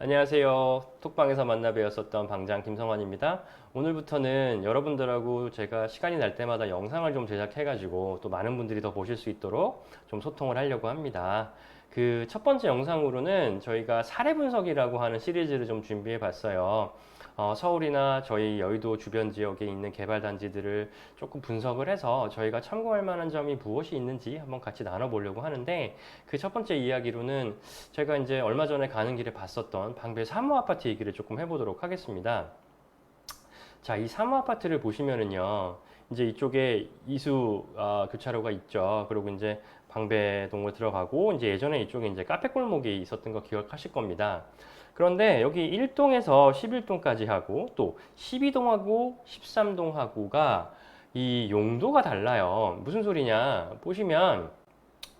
안녕하세요. 톡방에서 만나 뵈었었던 방장 김성환입니다. 오늘부터는 여러분들하고 제가 시간이 날 때마다 영상을 좀 제작해가지고 또 많은 분들이 더 보실 수 있도록 좀 소통을 하려고 합니다. 그 첫 번째 영상으로는 저희가 사례 분석이라고 하는 시리즈를 좀 준비해 봤어요. 서울이나 저희 여의도 주변 지역에 있는 개발 단지들을 조금 분석을 해서 저희가 참고할 만한 점이 무엇이 있는지 한번 같이 나눠보려고 하는데, 그 첫 번째 이야기로는 제가 이제 얼마 전에 가는 길에 봤었던 방배 사무아파트 얘기를 조금 해보도록 하겠습니다. 자, 이 사무아파트를 보시면은요, 이제 이쪽에 이수 교차로가 있죠. 그리고 이제 방배동을 들어가고, 이제 예전에 이쪽에 이제 카페 골목이 있었던 거 기억하실 겁니다. 그런데 여기 1동에서 11동까지 하고 또 12동하고 13동하고가 이 용도가 달라요. 무슨 소리냐? 보시면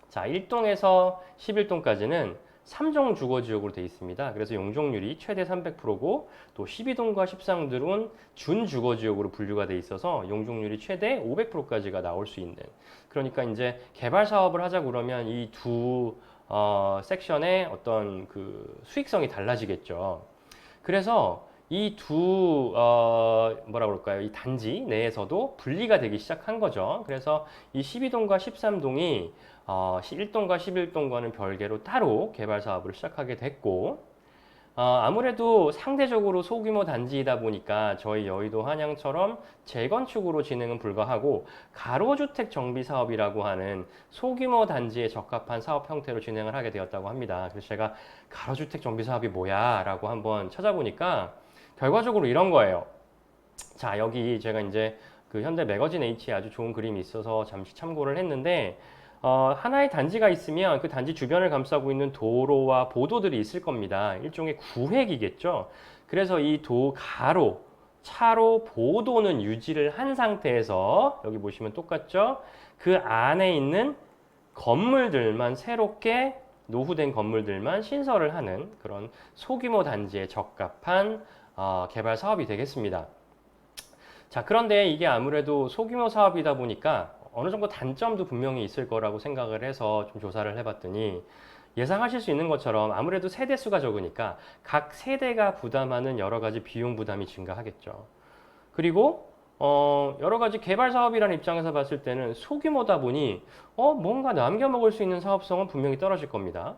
자, 1동에서 11동까지는 3종 주거지역으로 되어 있습니다. 그래서 용적률이 최대 300%고 또 12동과 13동은 준주거지역으로 분류가 되어 있어서 용적률이 최대 500%까지가 나올 수 있는, 그러니까 이제 개발 사업을 하자 그러면 이 두 섹션의 어떤 그 수익성이 달라지겠죠. 그래서 이 두 뭐라 그럴까요? 이 단지 내에서도 분리가 되기 시작한 거죠. 그래서 이 12동과 13동이 1동과 11동과는 별개로 따로 개발 사업을 시작하게 됐고, 아무래도 상대적으로 소규모 단지이다 보니까 저희 여의도 한양처럼 재건축으로 진행은 불가하고 가로주택 정비 사업이라고 하는 소규모 단지에 적합한 사업 형태로 진행을 하게 되었다고 합니다. 그래서 제가 가로주택 정비 사업이 뭐야? 라고 한번 찾아보니까 결과적으로 이런 거예요. 자, 여기 제가 이제 그 현대 매거진 H에 아주 좋은 그림이 있어서 잠시 참고를 했는데, 하나의 단지가 있으면 그 단지 주변을 감싸고 있는 도로와 보도들이 있을 겁니다. 일종의 구획이겠죠. 그래서 이 가로, 차로, 보도는 유지를 한 상태에서 여기 보시면 똑같죠. 그 안에 있는 건물들만 새롭게 노후된 건물들만 신설을 하는 그런 소규모 단지에 적합한 개발 사업이 되겠습니다. 자, 그런데 이게 아무래도 소규모 사업이다 보니까 어느 정도 단점도 분명히 있을 거라고 생각을 해서 좀 조사를 해봤더니, 예상하실 수 있는 것처럼 아무래도 세대 수가 적으니까 각 세대가 부담하는 여러 가지 비용 부담이 증가하겠죠. 그리고 여러 가지 개발 사업이라는 입장에서 봤을 때는 소규모다 보니 뭔가 남겨 먹을 수 있는 사업성은 분명히 떨어질 겁니다.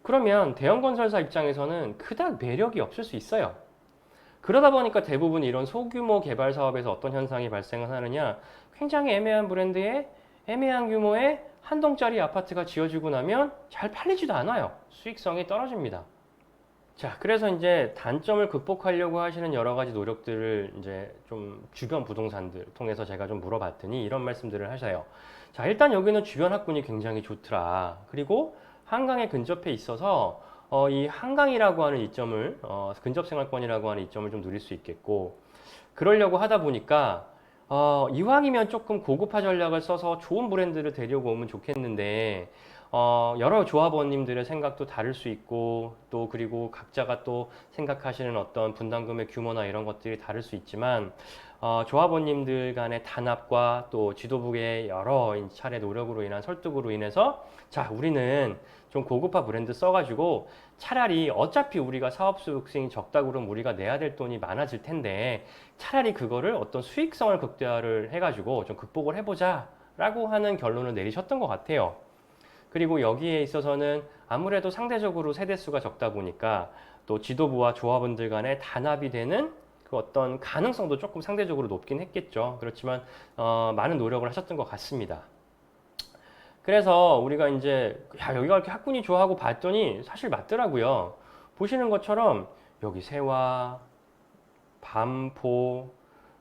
그러면 대형 건설사 입장에서는 그닥 매력이 없을 수 있어요. 그러다 보니까 대부분 이런 소규모 개발 사업에서 어떤 현상이 발생을 하느냐, 굉장히 애매한 브랜드에 애매한 규모의 한 동짜리 아파트가 지어지고 나면 잘 팔리지도 않아요. 수익성이 떨어집니다. 자, 그래서 이제 단점을 극복하려고 하시는 여러 가지 노력들을 이제 좀 주변 부동산들 통해서 제가 좀 물어봤더니 이런 말씀들을 하셔요. 자, 일단 여기는 주변 학군이 굉장히 좋더라. 그리고 한강에 근접해 있어서 이 한강이라고 하는 이점을, 근접 생활권이라고 하는 이점을 좀 누릴 수 있겠고, 그러려고 하다 보니까 이왕이면 조금 고급화 전략을 써서 좋은 브랜드를 데려오면 좋겠는데, 여러 조합원님들의 생각도 다를 수 있고, 또 그리고 각자가 또 생각하시는 어떤 분담금의 규모나 이런 것들이 다를 수 있지만, 조합원님들 간의 단합과 또 지도부의 여러 차례 노력으로 인한 설득으로 인해서, 자, 우리는 좀 고급화 브랜드 써가지고 차라리 어차피 우리가 사업 수익성이 적다 그러면 우리가 내야 될 돈이 많아질 텐데, 차라리 그거를 어떤 수익성을 극대화를 해가지고 좀 극복을 해보자 라고 하는 결론을 내리셨던 것 같아요. 그리고 여기에 있어서는 아무래도 상대적으로 세대수가 적다 보니까 또 지도부와 조합원들 간의 단합이 되는 그 어떤 가능성도 조금 상대적으로 높긴 했겠죠. 그렇지만 많은 노력을 하셨던 것 같습니다. 그래서 우리가 이제 여기가 이렇게 학군이 좋아하고 봤더니 사실 맞더라고요. 보시는 것처럼 여기 세화, 반포,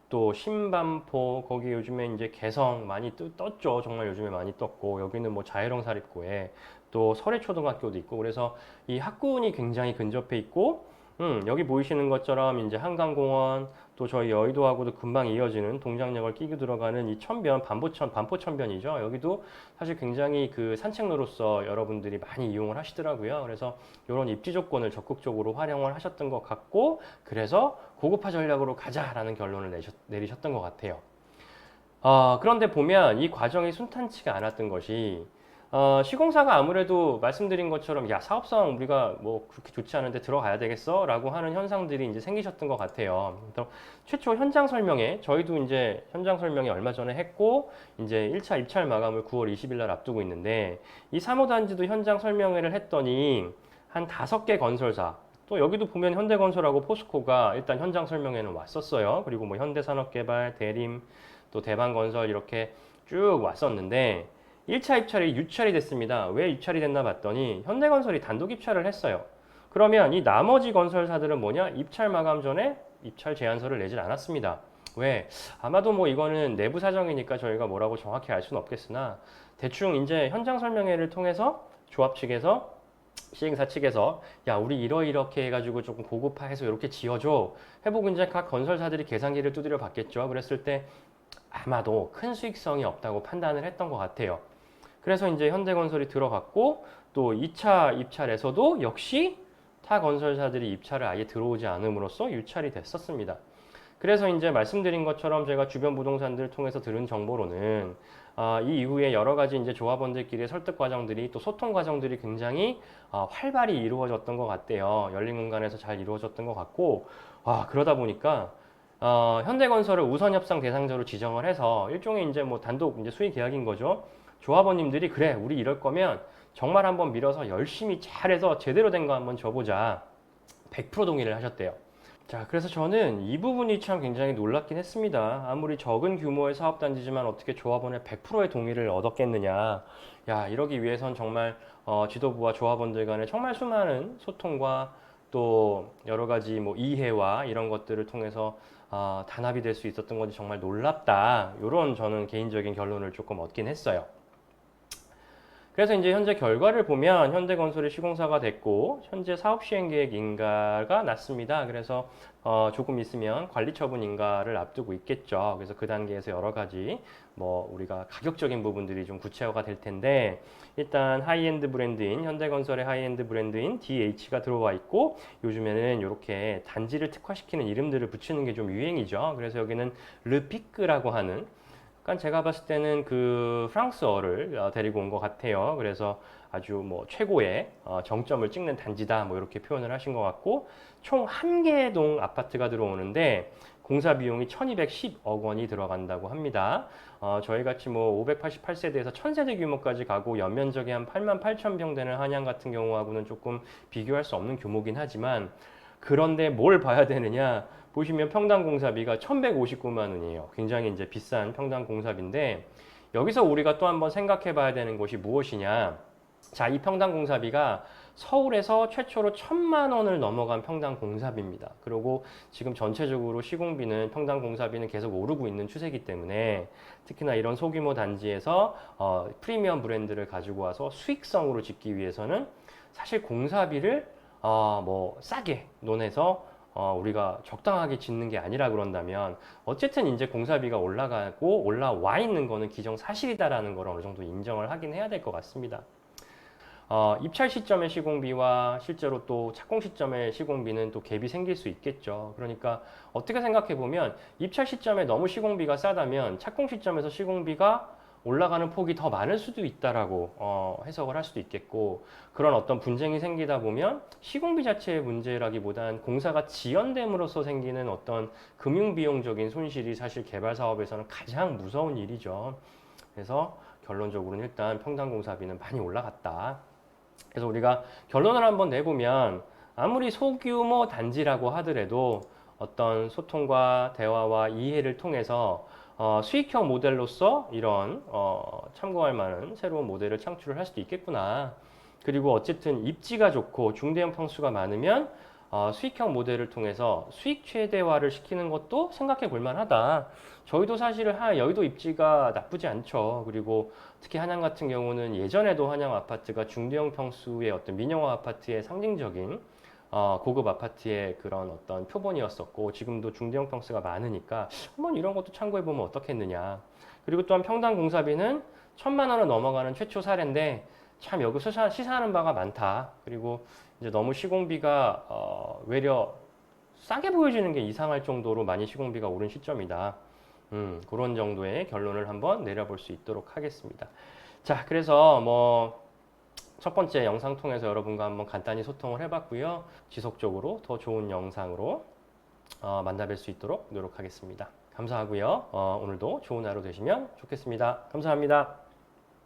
또 신반포, 거기 요즘에 이제 개성 많이 떴죠. 정말 요즘에 많이 떴고, 여기는 뭐 자유형 사립고에 또 서래초등학교도 있고, 그래서 이 학군이 굉장히 근접해 있고, 여기 보이시는 것처럼 이제 한강공원, 또 저희 여의도하고도 금방 이어지는 동작역을 끼고 들어가는 이 천변, 반포천변이죠. 여기도 사실 굉장히 그 산책로로서 여러분들이 많이 이용을 하시더라고요. 그래서 이런 입지 조건을 적극적으로 활용을 하셨던 것 같고, 그래서 고급화 전략으로 가자라는 결론을 내리셨던 것 같아요. 그런데 보면 이 과정이 순탄치가 않았던 것이, 시공사가 아무래도 말씀드린 것처럼 야, 사업성 우리가 뭐 그렇게 좋지 않은데 들어가야 되겠어? 라고 하는 현상들이 이제 생기셨던 것 같아요. 그래서 최초 현장 설명회, 저희도 이제 현장 설명회 얼마 전에 했고, 이제 1차 입찰 마감을 9월 20일 날 앞두고 있는데, 이 3호 단지도 현장 설명회를 했더니, 한 5개 건설사, 또 여기도 보면 현대건설하고 포스코가 일단 현장 설명회는 왔었어요. 그리고 뭐 현대산업개발, 대림, 또 대방건설 이렇게 쭉 왔었는데, 1차 입찰이 유찰이 됐습니다. 왜 유찰이 됐나 봤더니 현대건설이 단독 입찰을 했어요. 그러면 이 나머지 건설사들은 뭐냐? 입찰 마감 전에 입찰 제안서를 내질 않았습니다. 왜? 아마도 뭐 이거는 내부 사정이니까 저희가 뭐라고 정확히 알 수는 없겠으나 대충 이제 현장 설명회를 통해서 조합 측에서 시행사 측에서 야 우리 이렇게 해가지고 조금 고급화해서 이렇게 지어줘 해보고 이제 각 건설사들이 계산기를 두드려 봤겠죠. 그랬을 때 아마도 큰 수익성이 없다고 판단을 했던 것 같아요. 그래서 이제 현대건설이 들어갔고 또 2차 입찰에서도 역시 타 건설사들이 입찰을 아예 들어오지 않음으로써 유찰이 됐었습니다. 그래서 이제 말씀드린 것처럼 제가 주변 부동산들을 통해서 들은 정보로는 이 이후에 여러 가지 이제 조합원들끼리의 설득 과정들이 또 소통 과정들이 굉장히 활발히 이루어졌던 것 같대요. 열린 공간에서 잘 이루어졌던 것 같고 그러다 보니까 현대건설을 우선 협상 대상자로 지정을 해서 일종의 이제 뭐 단독 이제 수의 계약인 거죠. 조합원님들이 그래 우리 이럴 거면 정말 한번 밀어서 열심히 잘해서 제대로 된 거 한번 줘보자. 100% 동의를 하셨대요. 자, 그래서 저는 이 부분이 참 굉장히 놀랍긴 했습니다. 아무리 적은 규모의 사업단지지만 어떻게 조합원의 100%의 동의를 얻었겠느냐. 야, 이러기 위해선 정말 지도부와 조합원들 간에 정말 수많은 소통과 또 여러 가지 뭐 이해와 이런 것들을 통해서 단합이 될 수 있었던 건지 정말 놀랍다. 이런 저는 개인적인 결론을 조금 얻긴 했어요. 그래서 이제 현재 결과를 보면 현대건설이 시공사가 됐고 현재 사업시행계획 인가가 났습니다. 그래서 조금 있으면 관리처분 인가를 앞두고 있겠죠. 그래서 그 단계에서 여러 가지 뭐 우리가 가격적인 부분들이 좀 구체화가 될 텐데 일단 하이엔드 브랜드인 현대건설의 하이엔드 브랜드인 DH가 들어와 있고 요즘에는 이렇게 단지를 특화시키는 이름들을 붙이는 게 좀 유행이죠. 그래서 여기는 르피크라고 하는 그러니까 제가 봤을 때는 그 프랑스어를 데리고 온 것 같아요. 그래서 아주 뭐 최고의 정점을 찍는 단지다 뭐 이렇게 표현을 하신 것 같고 총 1개 동 아파트가 들어오는데 공사 비용이 1210억 원이 들어간다고 합니다. 저희 같이 뭐 588세대에서 1000세대 규모까지 가고 연면적이 한 8만 8천 평 되는 한양 같은 경우하고는 조금 비교할 수 없는 규모긴 하지만 그런데 뭘 봐야 되느냐? 보시면 평당 공사비가 1,159만 원이에요. 굉장히 이제 비싼 평당 공사비인데 여기서 우리가 또 한번 생각해 봐야 되는 것이 무엇이냐? 자, 이 평당 공사비가 서울에서 최초로 1,000만 원을 넘어간 평당 공사비입니다. 그리고 지금 전체적으로 시공비는 평당 공사비는 계속 오르고 있는 추세이기 때문에 특히나 이런 소규모 단지에서 프리미엄 브랜드를 가지고 와서 수익성으로 짓기 위해서는 사실 공사비를 뭐 싸게 논해서 우리가 적당하게 짓는 게 아니라 그런다면 어쨌든 이제 공사비가 올라가고 올라와 있는 거는 기정사실이다라는 걸 어느 정도 인정을 하긴 해야 될 것 같습니다. 입찰 시점의 시공비와 실제로 또 착공 시점의 시공비는 또 갭이 생길 수 있겠죠. 그러니까 어떻게 생각해 보면 입찰 시점에 너무 시공비가 싸다면 착공 시점에서 시공비가 올라가는 폭이 더 많을 수도 있다라고 해석을 할 수도 있겠고 그런 어떤 분쟁이 생기다 보면 시공비 자체의 문제라기보단 공사가 지연됨으로써 생기는 어떤 금융비용적인 손실이 사실 개발 사업에서는 가장 무서운 일이죠. 그래서 결론적으로는 일단 평당 공사비는 많이 올라갔다. 그래서 우리가 결론을 한번 내보면 아무리 소규모 단지라고 하더라도 어떤 소통과 대화와 이해를 통해서 수익형 모델로서 이런 참고할 만한 새로운 모델을 창출을 할 수도 있겠구나. 그리고 어쨌든 입지가 좋고 중대형 평수가 많으면 수익형 모델을 통해서 수익 최대화를 시키는 것도 생각해 볼 만하다. 저희도 사실은 여의도 입지가 나쁘지 않죠. 그리고 특히 한양 같은 경우는 예전에도 한양 아파트가 중대형 평수의 어떤 민영화 아파트의 상징적인 고급 아파트의 그런 어떤 표본이었었고 지금도 중대형 평수가 많으니까 한번 이런 것도 참고해 보면 어떻겠느냐. 그리고 또한 평당 공사비는 1,000만 원을 넘어가는 최초 사례인데 참 여기서 시사하는 바가 많다. 그리고 이제 너무 시공비가 외려 싸게 보여지는 게 이상할 정도로 많이 시공비가 오른 시점이다. 그런 정도의 결론을 한번 내려볼 수 있도록 하겠습니다. 자, 그래서 뭐 첫 번째 영상 통해서 여러분과 한번 간단히 소통을 해봤고요. 지속적으로 더 좋은 영상으로 만나뵐 수 있도록 노력하겠습니다. 감사하고요. 오늘도 좋은 하루 되시면 좋겠습니다. 감사합니다.